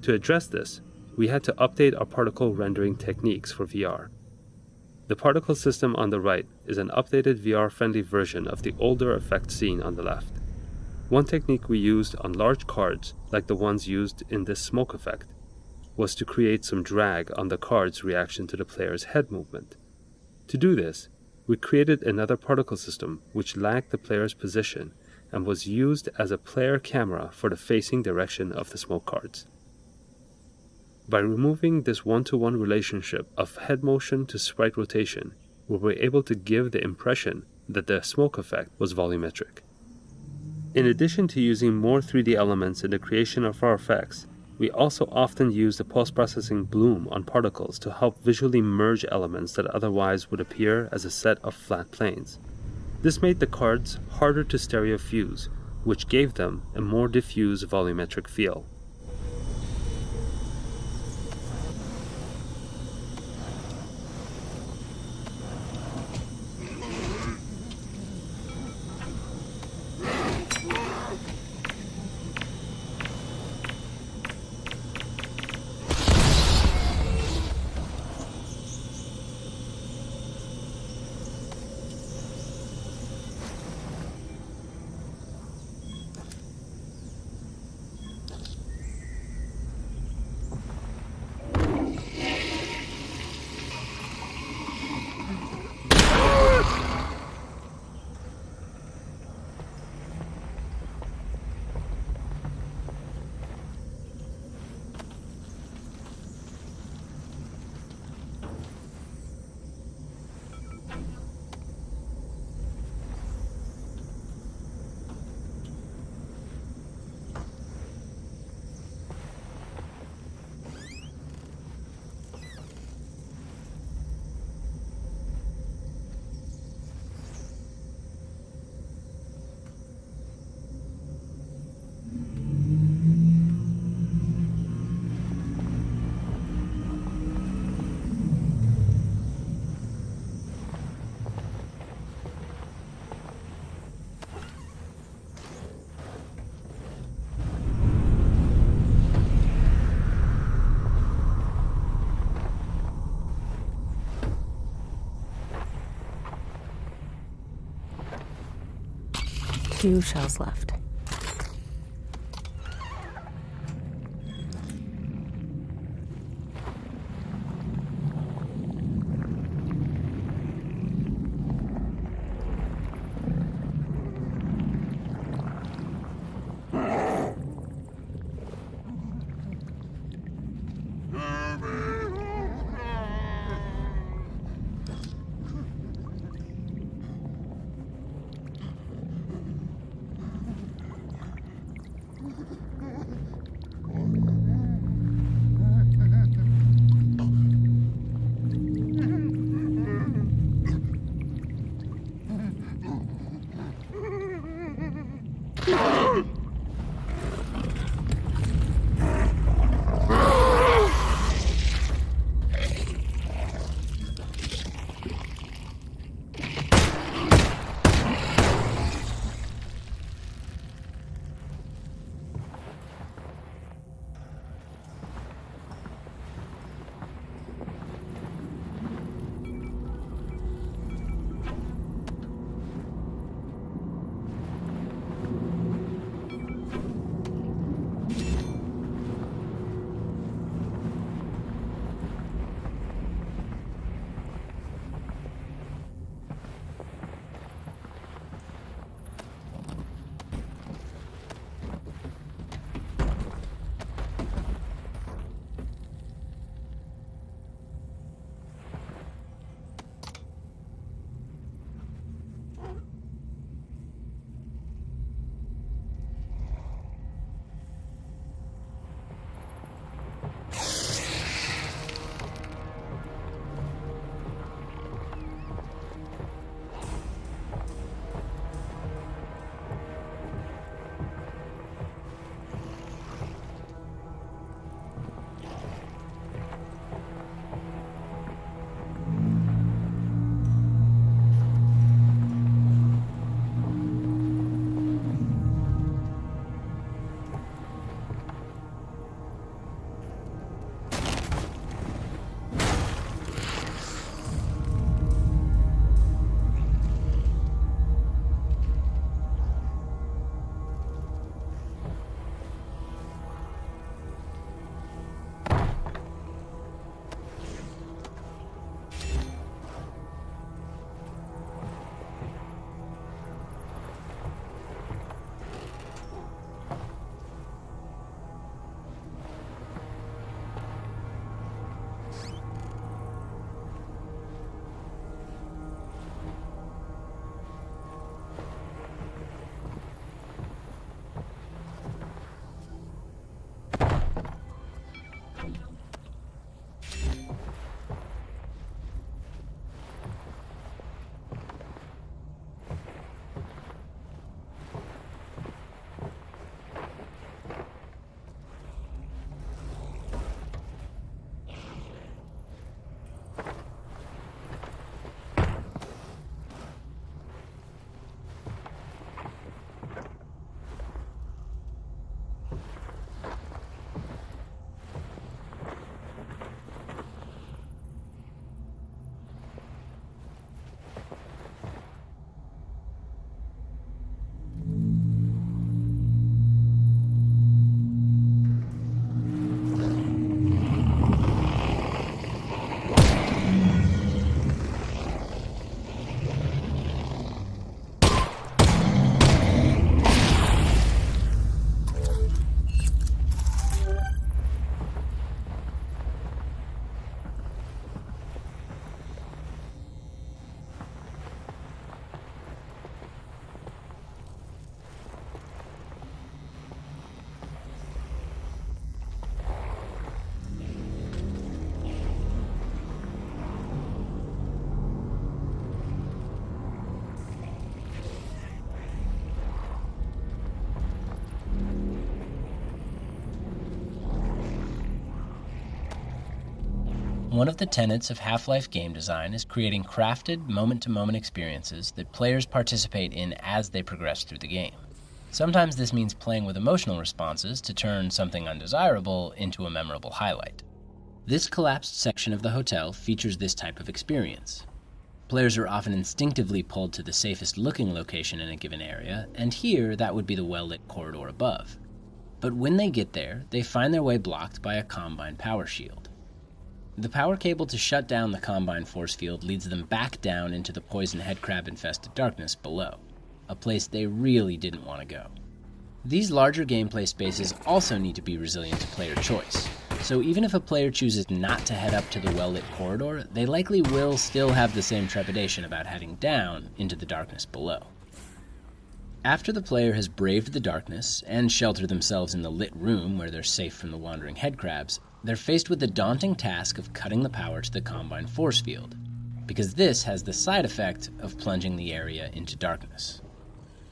To address this, we had to update our particle rendering techniques for VR. The particle system on the right is an updated VR-friendly version of the older effect seen on the left. One technique we used on large cards, like the ones used in this smoke effect, was to create some drag on the card's reaction to the player's head movement. To do this, we created another particle system which lagged the player's position and was used as a player camera for the facing direction of the smoke cards. By removing this one-to-one relationship of head motion to sprite rotation, we were able to give the impression that the smoke effect was volumetric. In addition to using more 3D elements in the creation of our effects, we also often use the post-processing bloom on particles to help visually merge elements that otherwise would appear as a set of flat planes. This made the cards harder to stereofuse, which gave them a more diffuse volumetric feel. 2 shells left. One of the tenets of Half-Life game design is creating crafted, moment-to-moment experiences that players participate in as they progress through the game. Sometimes this means playing with emotional responses to turn something undesirable into a memorable highlight. This collapsed section of the hotel features this type of experience. Players are often instinctively pulled to the safest looking location in a given area, and here that would be the well-lit corridor above. But when they get there, they find their way blocked by a Combine power shield. The power cable to shut down the Combine force field leads them back down into the poison headcrab-infested darkness below, a place they really didn't want to go. These larger gameplay spaces also need to be resilient to player choice, so even if a player chooses not to head up to the well-lit corridor, they likely will still have the same trepidation about heading down into the darkness below. After the player has braved the darkness and sheltered themselves in the lit room where they're safe from the wandering headcrabs, they're faced with the daunting task of cutting the power to the Combine force field, because this has the side effect of plunging the area into darkness.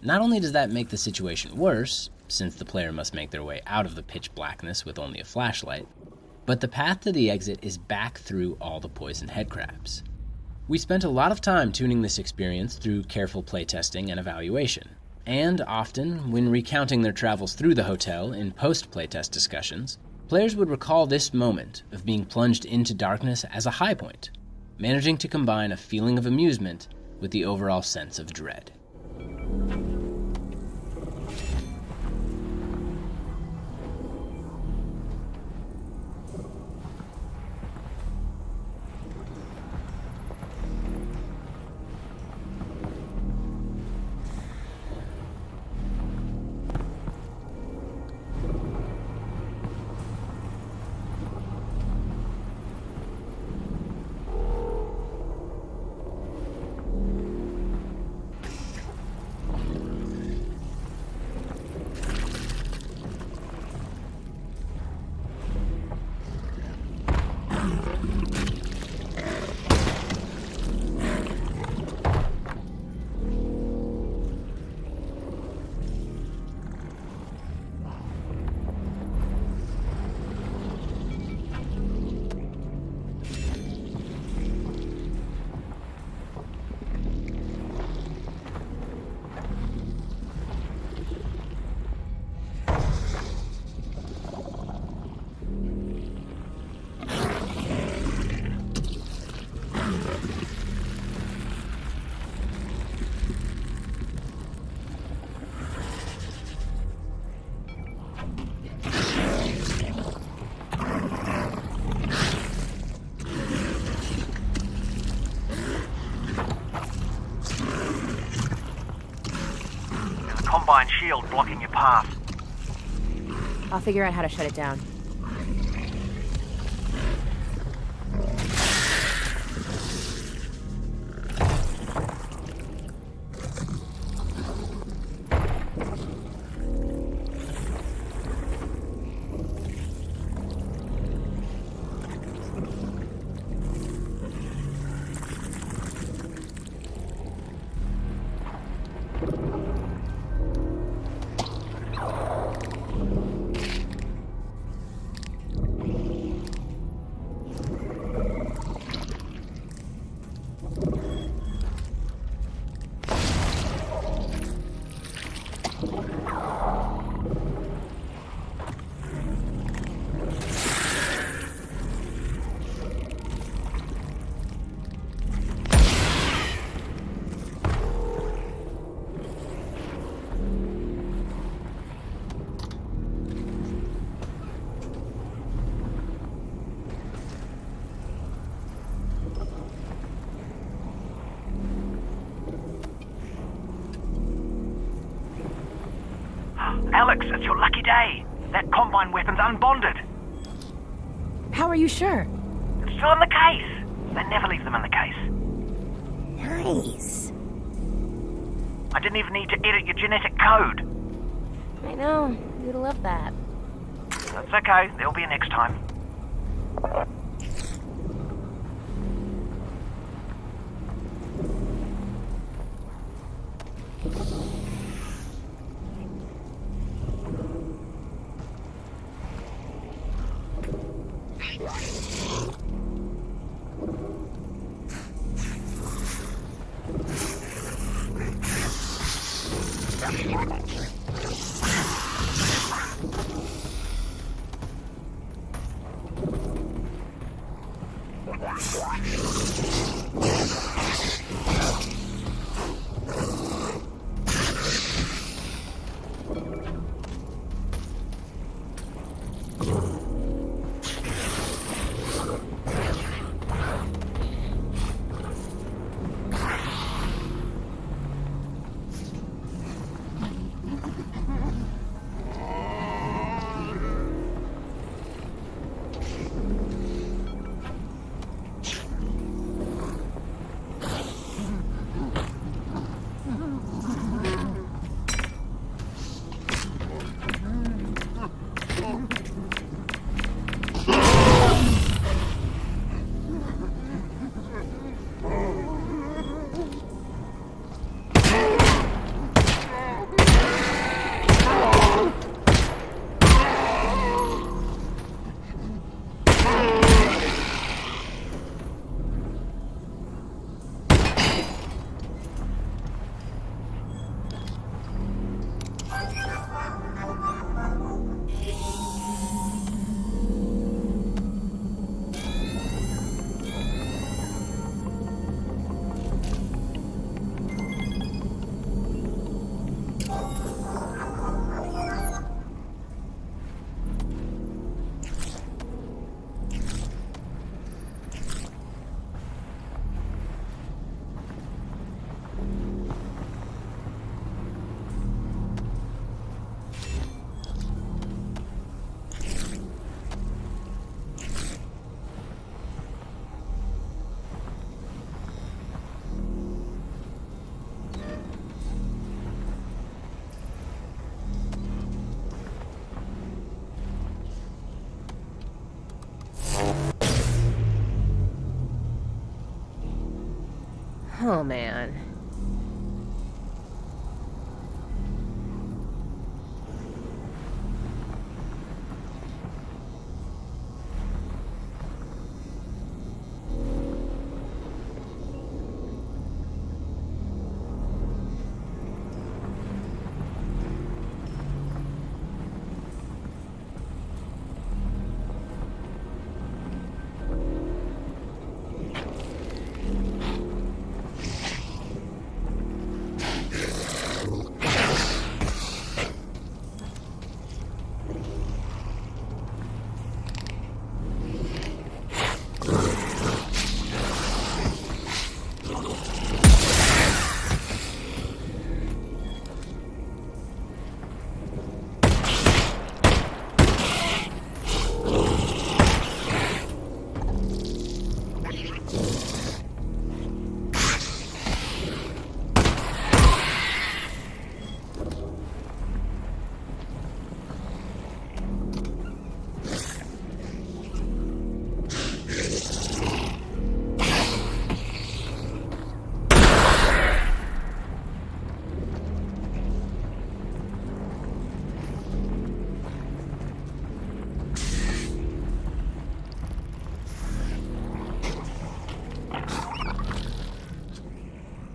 Not only does that make the situation worse, since the player must make their way out of the pitch blackness with only a flashlight, but the path to the exit is back through all the poison headcrabs. We spent a lot of time tuning this experience through careful playtesting and evaluation, and often, when recounting their travels through the hotel in post-playtest discussions, players would recall this moment of being plunged into darkness as a high point, managing to combine a feeling of amusement with the overall sense of dread. Combine shield blocking your path. I'll figure out how to shut it down. Alyx, it's your lucky day. That Combine weapon's unbonded. How are you sure? It's still in the case. They never leave them in the case. Nice. I didn't even need to edit your genetic code. I know. You'd love that. That's okay. There'll be a next time. Oh man.